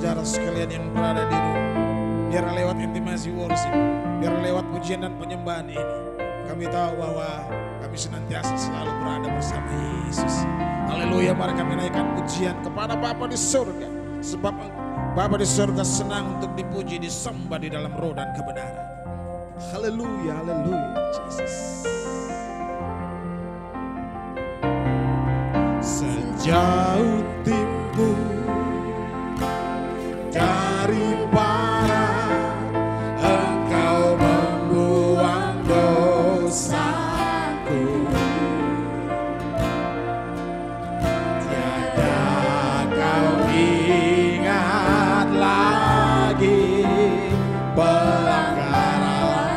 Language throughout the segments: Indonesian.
saudara sekalian yang berada di rumah, biar lewat intimasi worship, biar lewat pujian dan penyembahan ini, kami tahu bahwa kami senantiasa selalu berada bersama Yesus. Haleluya, mari kami naikkan pujian kepada Bapa di surga, sebab Bapa di surga senang untuk dipuji, disembah di dalam roh dan kebenaran. Haleluya, haleluya, Jesus. Sejauh timur dari barat, Engkau membuang dosaku. Tiada kau ingat lagi pelanggaran.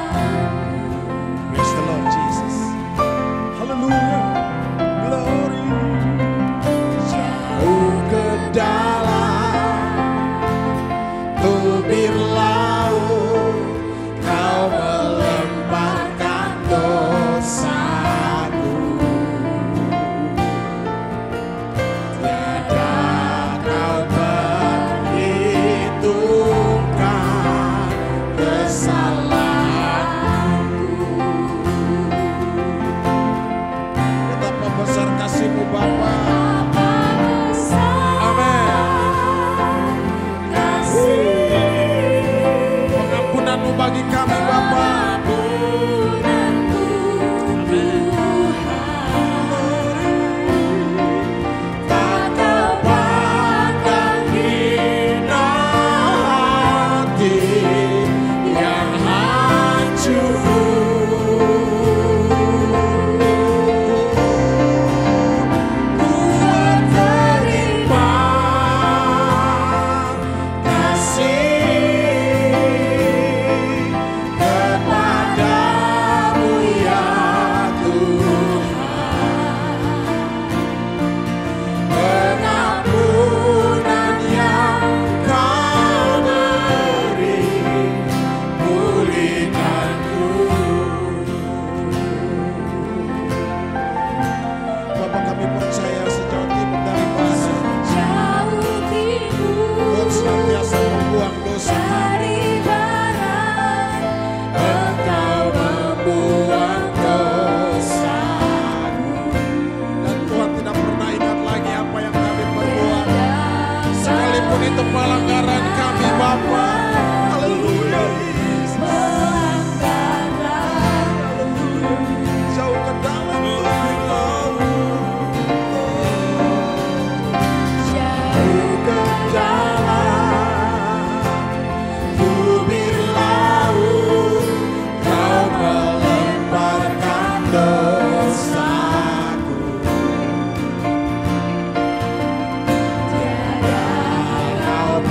Praise the Lord Jesus. Hallelujah. Glory. Jauh ke dalam tubir laut, Kau melemparkan dosaku. Tiada Kau perhitungkan kesalahanku. Betapa besar kasih-Mu Bapa. Pengampunan-Mu bagi kami Bapa. Tak Kau pandang hina hati yang hancur. Ku terima kasih kepadamu ya Tuhan. Pengampunan yang Kau beri pulihkanku. Bapa, kami percaya sejauh timur dari barat, Kau senantiasa membuang dosa. Engkau membuang dosaku. Dan Tuhan tidak pernah ingat lagi apa yang kami perbuat, sekalipun itu pelanggaran kami Bapa. Haleluya. Jauh ke dalam tubir laut, jauh ke dalam tubir laut, Kau melemparkan dosaku. Tiada Kau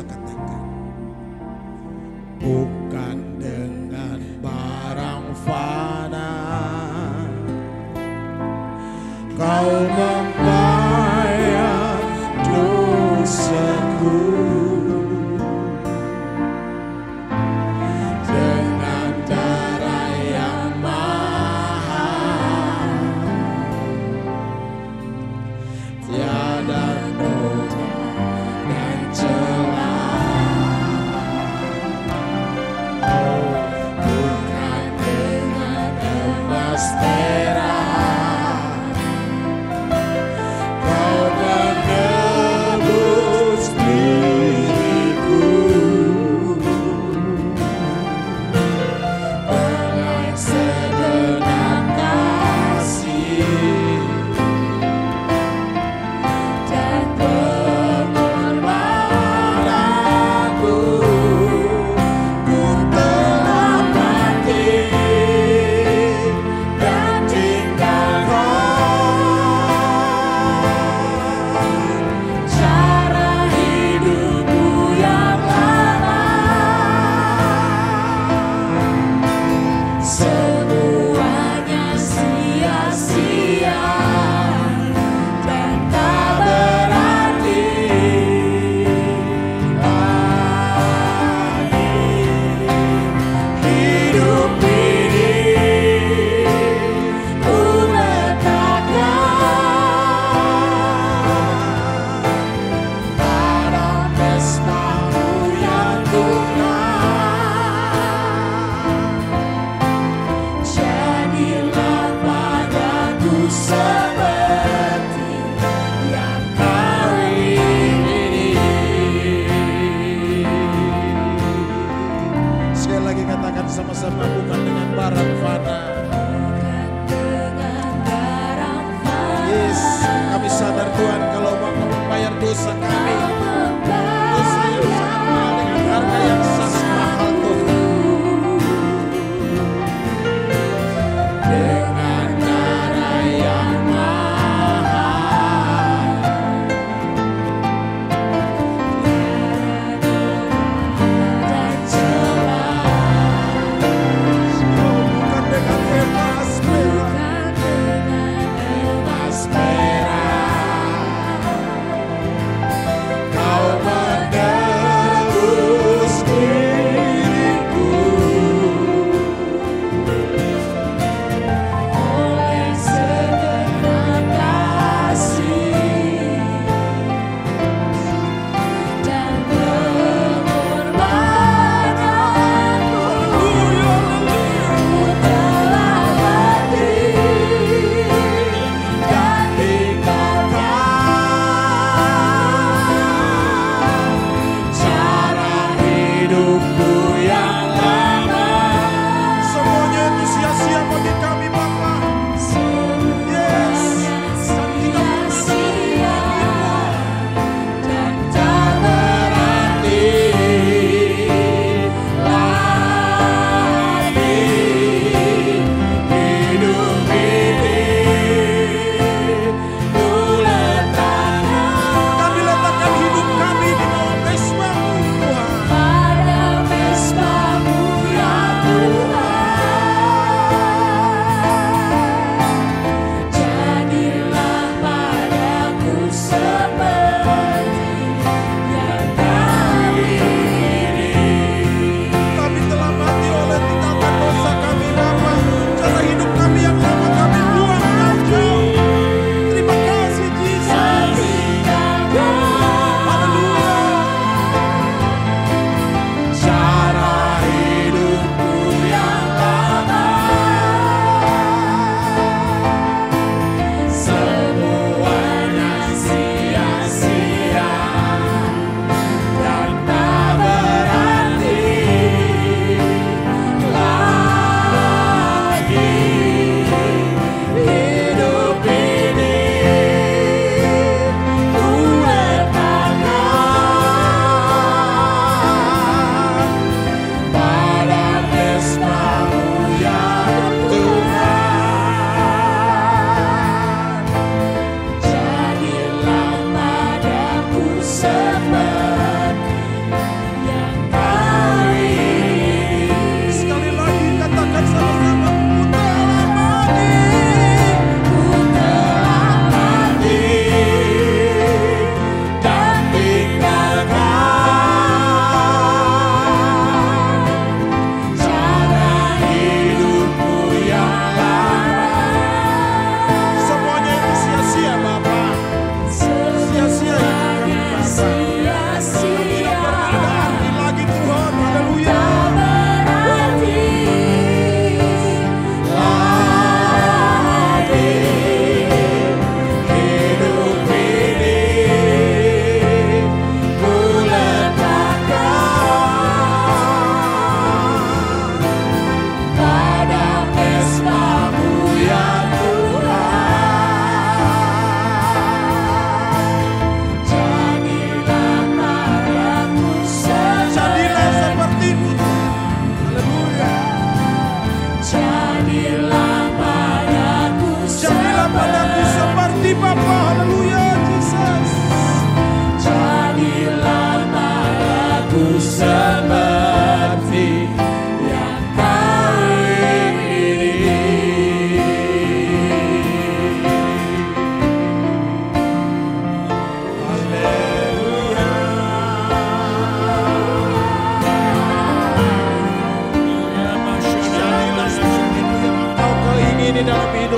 kita katakan, bukan dengan barang fana Kau membayar dosaku, dengan darah yang mahal, tiada noda dan celah. Oh, bukan dengan emas perak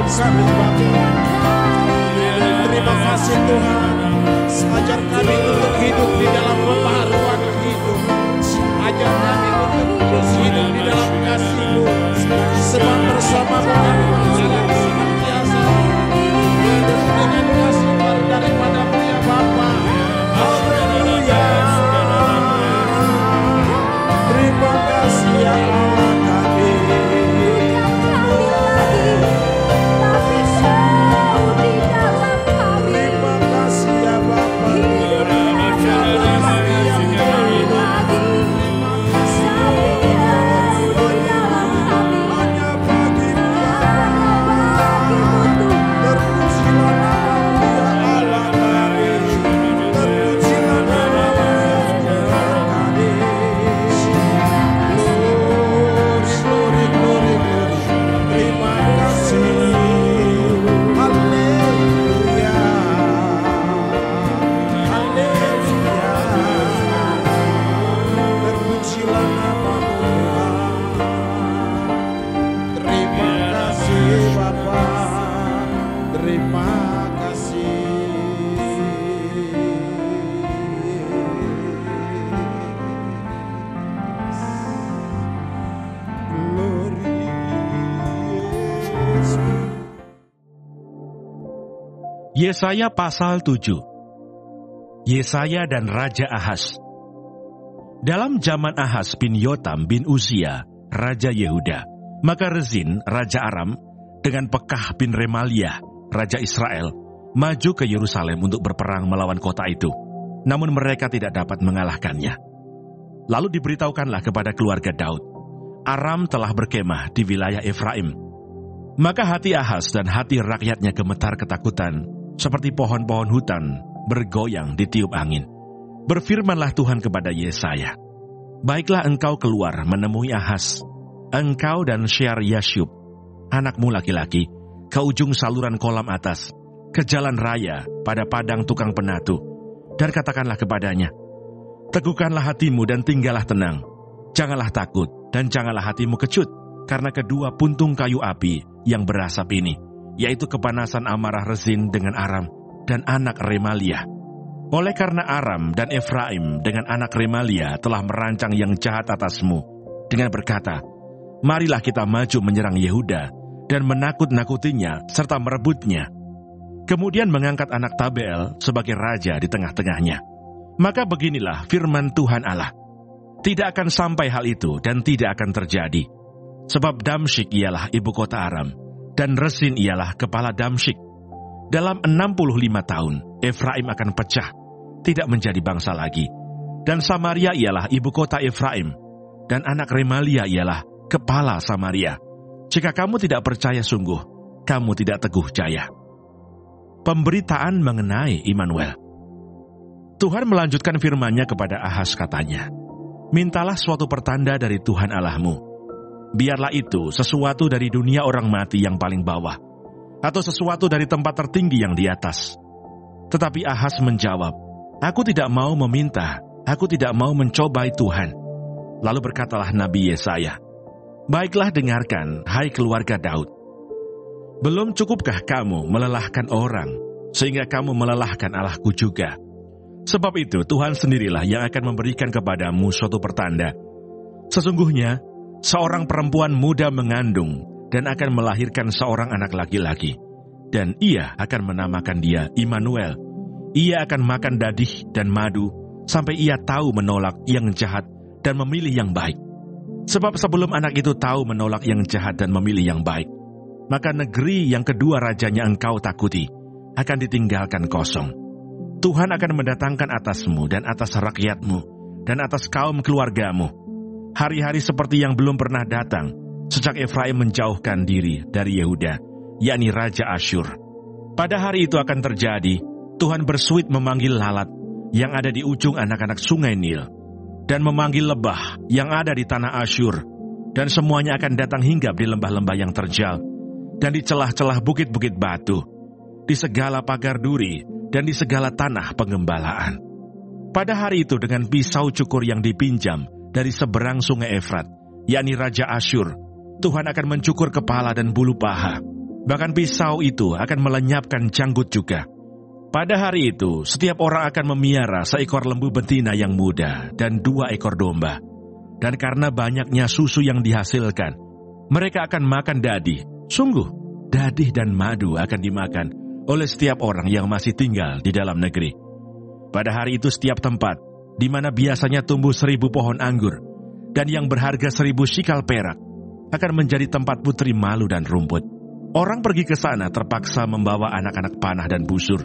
hidup kami Bapa. Terima kasih Tuhan. Ajar kami untuk hidup di dalam pembaharuan hidup. Ajar kami untuk terus hidup di dalam kasih-Mu. Sebab bersama-Mu kami berjalan senantiasa dengan kasih baru daripada-Mu ya Bapa. Haleluya. Terima kasih ya Allah kami. Terima kasih ya Bapa. Yesaya pasal 7. Yesaya dan Raja Ahaz. Dalam zaman Ahaz bin Yotam bin Uzia, Raja Yehuda, maka Rezin, Raja Aram, dengan Pekah bin Remaliah, Raja Israel, maju ke Yerusalem untuk berperang melawan kota itu. Namun mereka tidak dapat mengalahkannya. Lalu diberitahukanlah kepada keluarga Daud, Aram telah berkemah di wilayah Efraim. Maka hati Ahaz dan hati rakyatnya gemetar ketakutan, seperti pohon-pohon hutan bergoyang ditiup angin. Berfirmanlah Tuhan kepada Yesaya, baiklah engkau keluar menemui Ahaz, engkau dan Shear-Yashub, anakmu laki-laki, ke ujung saluran kolam atas, ke jalan raya pada padang tukang penatu, dan katakanlah kepadanya, teguhkanlah hatimu dan tinggallah tenang, janganlah takut dan janganlah hatimu kecut, karena kedua puntung kayu api yang berasap ini, yaitu kepanasan amarah Rezin dengan Aram dan anak Remaliah. Oleh karena Aram dan Efraim dengan anak Remaliah telah merancang yang jahat atasmu, dengan berkata, marilah kita maju menyerang Yehuda dan menakut-nakutinya serta merebutnya. Kemudian mengangkat anak Tabeel sebagai raja di tengah-tengahnya. Maka beginilah firman Tuhan Allah, tidak akan sampai hal itu dan tidak akan terjadi. Sebab Damsyik ialah ibu kota Aram, dan Rezin ialah kepala Damsyik. Dalam 65 tahun, Efraim akan pecah, tidak menjadi bangsa lagi. Dan Samaria ialah ibu kota Efraim, dan anak Remaliah ialah kepala Samaria. Jika kamu tidak percaya sungguh, kamu tidak teguh jaya. Pemberitaan mengenai Immanuel. Tuhan melanjutkan firman-Nya kepada Ahaz, katanya, mintalah suatu pertanda dari Tuhan Allahmu. Biarlah itu sesuatu dari dunia orang mati yang paling bawah, atau sesuatu dari tempat tertinggi yang di atas. Tetapi Ahaz menjawab, aku tidak mau meminta, aku tidak mau mencobai Tuhan. Lalu berkatalah Nabi Yesaya, baiklah dengarkan, hai keluarga Daud. Belum cukupkah kamu melelahkan orang, sehingga kamu melelahkan Allahku juga? Sebab itu Tuhan sendirilah yang akan memberikan kepadamu suatu pertanda. Sesungguhnya, seorang perempuan muda mengandung dan akan melahirkan seorang anak laki-laki. Dan ia akan menamakan dia Immanuel. Ia akan makan dadih dan madu, sampai ia tahu menolak yang jahat dan memilih yang baik. Sebab sebelum anak itu tahu menolak yang jahat dan memilih yang baik, maka negeri yang kedua rajanya engkau takuti akan ditinggalkan kosong. Tuhan akan mendatangkan atasmu dan atas rakyatmu dan atas kaum keluargamu hari-hari seperti yang belum pernah datang sejak Efraim menjauhkan diri dari Yehuda, yakni Raja Asyur. Pada hari itu akan terjadi, Tuhan bersuit memanggil lalat yang ada di ujung anak-anak sungai Nil, dan memanggil lebah yang ada di tanah Asyur, dan semuanya akan datang hinggap di lembah-lembah yang terjal, dan di celah-celah bukit-bukit batu, di segala pagar duri, dan di segala tanah pengembalaan. Pada hari itu dengan pisau cukur yang dipinjam dari seberang sungai Efrat, yakni Raja Asyur, Tuhan akan mencukur kepala dan bulu paha. Bahkan pisau itu akan melenyapkan janggut juga. Pada hari itu, setiap orang akan memiara seekor lembu betina yang muda dan 2 ekor domba. Dan karena banyaknya susu yang dihasilkan, mereka akan makan dadi. Sungguh, dadi dan madu akan dimakan oleh setiap orang yang masih tinggal di dalam negeri. Pada hari itu setiap tempat, di mana biasanya tumbuh 1000 pohon anggur, dan yang berharga 1000 shikal perak, akan menjadi tempat putri malu dan rumput. Orang pergi ke sana terpaksa membawa anak-anak panah dan busur,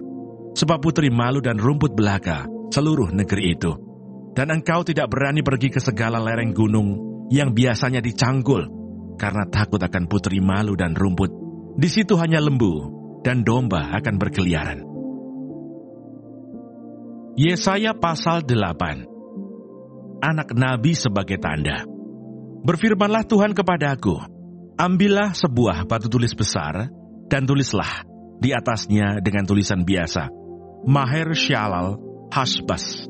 sebab putri malu dan rumput belaka seluruh negeri itu. Dan engkau tidak berani pergi ke segala lereng gunung yang biasanya dicangkul, karena takut akan putri malu dan rumput. Di situ hanya lembu dan domba akan berkeliaran. Yesaya pasal 8. Anak nabi sebagai tanda. Berfirmanlah Tuhan kepadaku, ambillah sebuah batu tulis besar, dan tulislah di atasnya dengan tulisan biasa, Maher Shalal Hasbas.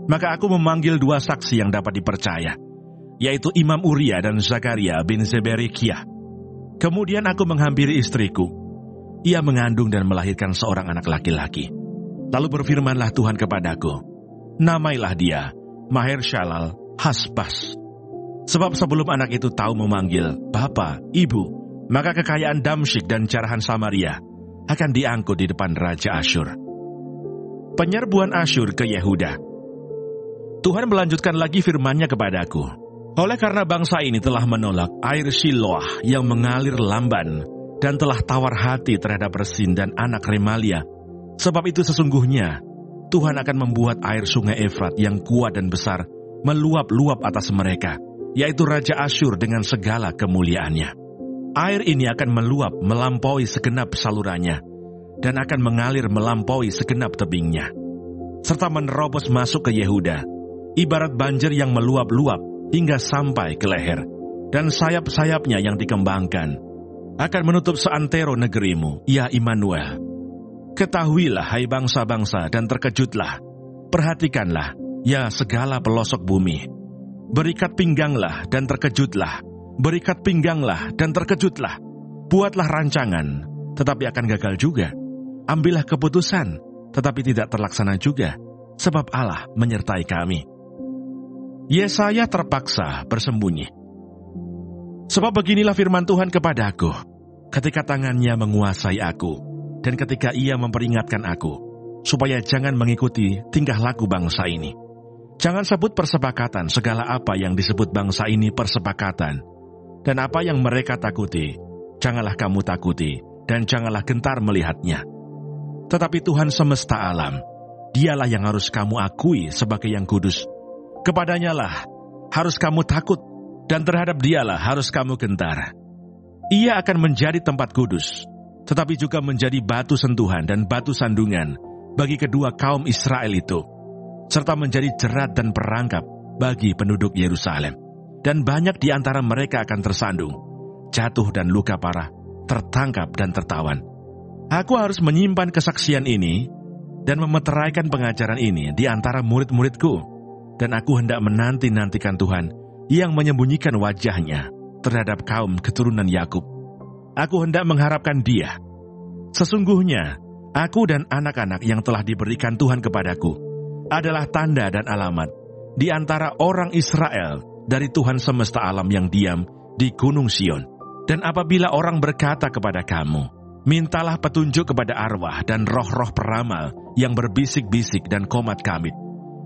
Maka aku memanggil 2 saksi yang dapat dipercaya, yaitu Imam Uria dan Zakaria bin Zeberekiah. Kemudian aku menghampiri istriku. Ia mengandung dan melahirkan seorang anak laki-laki. Lalu berfirmanlah Tuhan kepadaku, namailah dia Maher Shalal Hasbas. Sebab sebelum anak itu tahu memanggil Bapa, Ibu, maka kekayaan Damsyik dan jarahan Samaria akan diangkut di depan Raja Asyur. Penyerbuan Asyur ke Yehuda. Tuhan melanjutkan lagi firman-Nya kepadaku. Oleh karena bangsa ini telah menolak air Shiloah yang mengalir lamban, dan telah tawar hati terhadap Resin dan anak Remalia, sebab itu sesungguhnya Tuhan akan membuat air sungai Efrat yang kuat dan besar meluap-luap atas mereka, yaitu Raja Asyur dengan segala kemuliaannya. Air ini akan meluap melampaui segenap salurannya, dan akan mengalir melampaui segenap tebingnya, serta menerobos masuk ke Yehuda, ibarat banjir yang meluap-luap hingga sampai ke leher, dan sayap-sayapnya yang dikembangkan akan menutup seantero negerimu, ya Immanuel. Ketahuilah, hai bangsa-bangsa, dan terkejutlah. Perhatikanlah, ya segala pelosok bumi. Berikat pingganglah dan terkejutlah. Berikat pingganglah dan terkejutlah. Buatlah rancangan, tetapi akan gagal juga. Ambillah keputusan, tetapi tidak terlaksana juga, sebab Allah menyertai kami. Yesaya terpaksa bersembunyi. Sebab beginilah firman Tuhan kepadaku, ketika tangannya menguasai aku, dan ketika ia memperingatkan aku, supaya jangan mengikuti tingkah laku bangsa ini. Jangan sebut persepakatan segala apa yang disebut bangsa ini persepakatan, dan apa yang mereka takuti, janganlah kamu takuti, dan janganlah gentar melihatnya. Tetapi Tuhan semesta alam, dialah yang harus kamu akui sebagai yang kudus. Kepadanya lah harus kamu takut, dan terhadap dialah harus kamu gentar. Ia akan menjadi tempat kudus, tetapi juga menjadi batu sentuhan dan batu sandungan bagi kedua kaum Israel itu, serta menjadi jerat dan perangkap bagi penduduk Yerusalem. Dan banyak di antara mereka akan tersandung, jatuh dan luka parah, tertangkap dan tertawan. Aku harus menyimpan kesaksian ini dan memeteraikan pengajaran ini di antara murid-muridku, dan aku hendak menanti-nantikan Tuhan yang menyembunyikan wajahnya terhadap kaum keturunan Yakub. Aku hendak mengharapkan Dia. Sesungguhnya, aku dan anak-anak yang telah diberikan Tuhan kepadaku adalah tanda dan alamat di antara orang Israel dari Tuhan semesta alam yang diam di Gunung Sion. Dan apabila orang berkata kepada kamu, mintalah petunjuk kepada arwah dan roh-roh peramal yang berbisik-bisik dan komat kamit,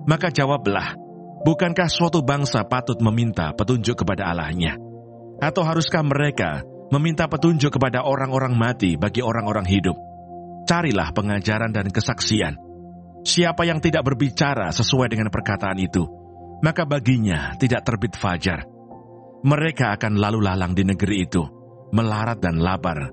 maka jawablah, bukankah suatu bangsa patut meminta petunjuk kepada Allahnya? Atau haruskah mereka meminta petunjuk kepada orang-orang mati bagi orang-orang hidup? Carilah pengajaran dan kesaksian. Siapa yang tidak berbicara sesuai dengan perkataan itu, maka baginya tidak terbit fajar. Mereka akan lalu lalang di negeri itu, melarat dan lapar.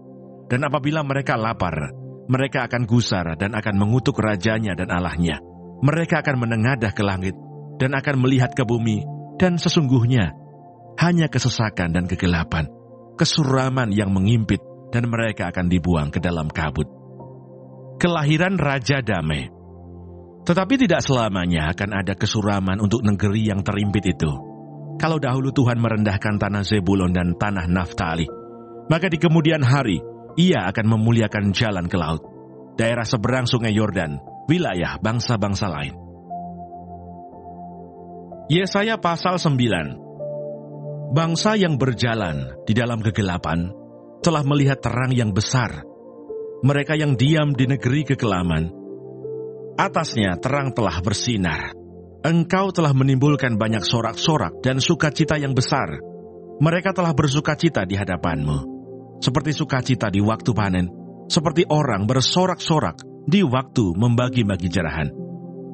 Dan apabila mereka lapar, mereka akan gusar dan akan mengutuk rajanya dan Allahnya. Mereka akan menengadah ke langit dan akan melihat ke bumi, dan sesungguhnya hanya kesesakan dan kegelapan, kesuraman yang mengimpit, dan mereka akan dibuang ke dalam kabut. Kelahiran Raja Damai. Tetapi tidak selamanya akan ada kesuraman untuk negeri yang terimpit itu. Kalau dahulu Tuhan merendahkan tanah Zebulon dan tanah Naftali, maka di kemudian hari Ia akan memuliakan jalan ke laut, daerah seberang sungai Yordan, wilayah bangsa-bangsa lain. Yesaya pasal 9. Bangsa yang berjalan di dalam kegelapan telah melihat terang yang besar. Mereka yang diam di negeri kekelaman, atasnya terang telah bersinar. Engkau telah menimbulkan banyak sorak-sorak dan sukacita yang besar. Mereka telah bersukacita di hadapanmu, seperti sukacita di waktu panen, seperti orang bersorak-sorak di waktu membagi-bagi jerahan.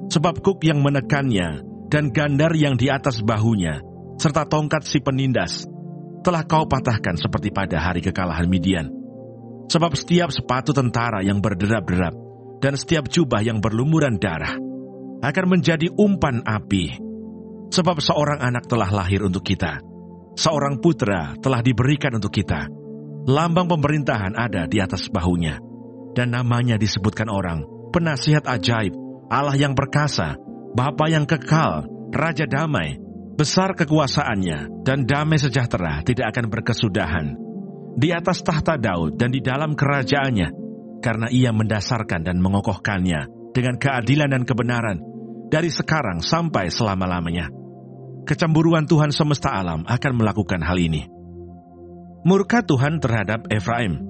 Sebab kuk yang menekannya dan gandar yang di atas bahunya, serta tongkat si penindas, telah kau patahkan seperti pada hari kekalahan Midian. Sebab setiap sepatu tentara yang berderap-derap, dan setiap jubah yang berlumuran darah, akan menjadi umpan api. Sebab seorang anak telah lahir untuk kita, seorang putra telah diberikan untuk kita. Lambang pemerintahan ada di atas bahunya, dan namanya disebutkan orang, Penasihat Ajaib, Allah yang perkasa, Bapa yang kekal, Raja Damai. Besar kekuasaannya, dan damai sejahtera tidak akan berkesudahan di atas tahta Daud dan di dalam kerajaannya, karena ia mendasarkan dan mengokohkannya dengan keadilan dan kebenaran dari sekarang sampai selama-lamanya. Kecemburuan Tuhan semesta alam akan melakukan hal ini. Murka Tuhan terhadap Efraim.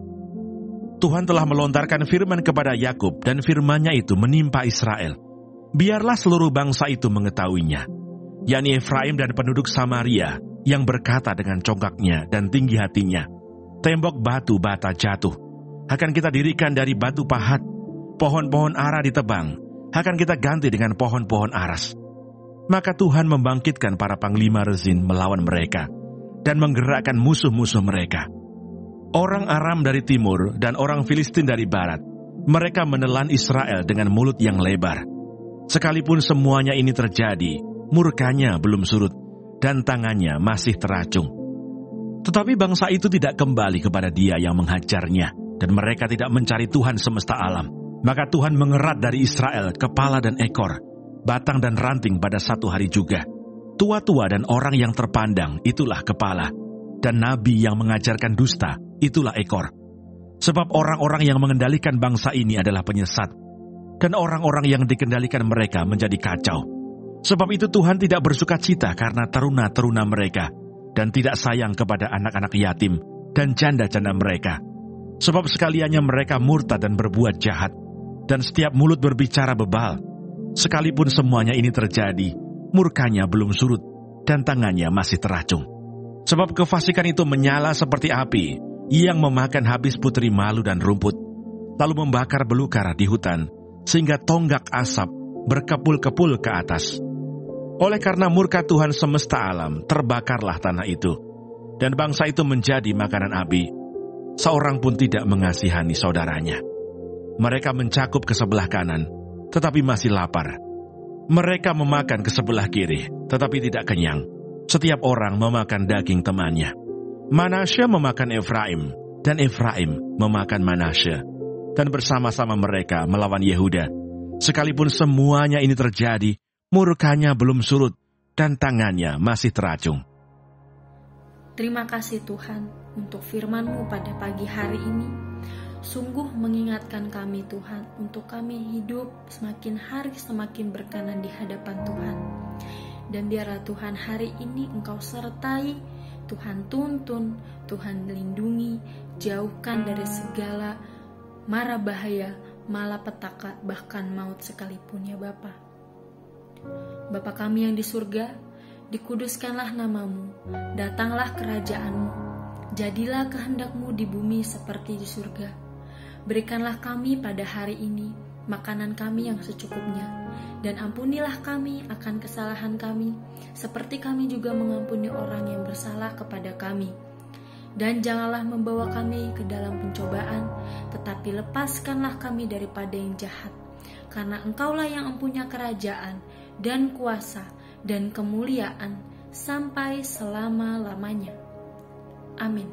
Tuhan telah melontarkan firman kepada Yakub, dan firman-Nya itu menimpa Israel. Biarlah seluruh bangsa itu mengetahuinya, yakni Efraim dan penduduk Samaria, yang berkata dengan congkaknya dan tinggi hatinya, tembok batu bata jatuh, akan kita dirikan dari batu pahat. Pohon-pohon ara ditebang, akan kita ganti dengan pohon-pohon aras. Maka Tuhan membangkitkan para panglima Rezin melawan mereka, dan menggerakkan musuh-musuh mereka. Orang Aram dari timur dan orang Filistin dari barat, mereka menelan Israel dengan mulut yang lebar. Sekalipun semuanya ini terjadi, murkanya belum surut, dan tangannya masih teracung. Tetapi bangsa itu tidak kembali kepada Dia yang menghajarnya, dan mereka tidak mencari Tuhan semesta alam. Maka Tuhan mengerat dari Israel kepala dan ekor, batang dan ranting pada satu hari juga. Tua-tua dan orang yang terpandang, itulah kepala, dan nabi yang mengajarkan dusta, itulah ekor. Sebab orang-orang yang mengendalikan bangsa ini adalah penyesat, dan orang-orang yang dikendalikan mereka menjadi kacau. Sebab itu Tuhan tidak bersukacita karena teruna-teruna mereka, dan tidak sayang kepada anak-anak yatim dan janda-janda mereka. Sebab sekaliannya mereka murtad dan berbuat jahat, dan setiap mulut berbicara bebal. Sekalipun semuanya ini terjadi, murkanya belum surut, dan tangannya masih teracung. Sebab kefasikan itu menyala seperti api, yang memakan habis putri malu dan rumput, lalu membakar belukar di hutan, sehingga tonggak asap berkepul-kepul ke atas. Oleh karena murka Tuhan semesta alam, terbakarlah tanah itu, dan bangsa itu menjadi makanan api. Seorang pun tidak mengasihani saudaranya. Mereka mencakup ke sebelah kanan, tetapi masih lapar. Mereka memakan ke sebelah kiri, tetapi tidak kenyang. Setiap orang memakan daging temannya. Manasye memakan Efraim, dan Efraim memakan Manasye, dan bersama-sama mereka melawan Yehuda. Sekalipun semuanya ini terjadi, murkanya belum surut, dan tangannya masih teracung. Terima kasih Tuhan untuk firman-Mu pada pagi hari ini. Sungguh mengingatkan kami Tuhan, untuk kami hidup semakin hari semakin berkenan di hadapan Tuhan. Dan biarlah Tuhan hari ini Engkau sertai, Tuhan tuntun, Tuhan lindungi, jauhkan dari segala mara bahaya, malapetaka, bahkan maut sekalipun ya Bapa. Bapa kami yang di surga, dikuduskanlah nama-Mu, datanglah kerajaan-Mu, jadilah kehendak-Mu di bumi seperti di surga. Berikanlah kami pada hari ini makanan kami yang secukupnya, dan ampunilah kami akan kesalahan kami, seperti kami juga mengampuni orang yang bersalah kepada kami. Dan janganlah membawa kami ke dalam pencobaan, tetapi lepaskanlah kami daripada yang jahat. Karena Engkaulah yang mempunyai kerajaan, dan kuasa, dan kemuliaan, sampai selama-lamanya. Amin.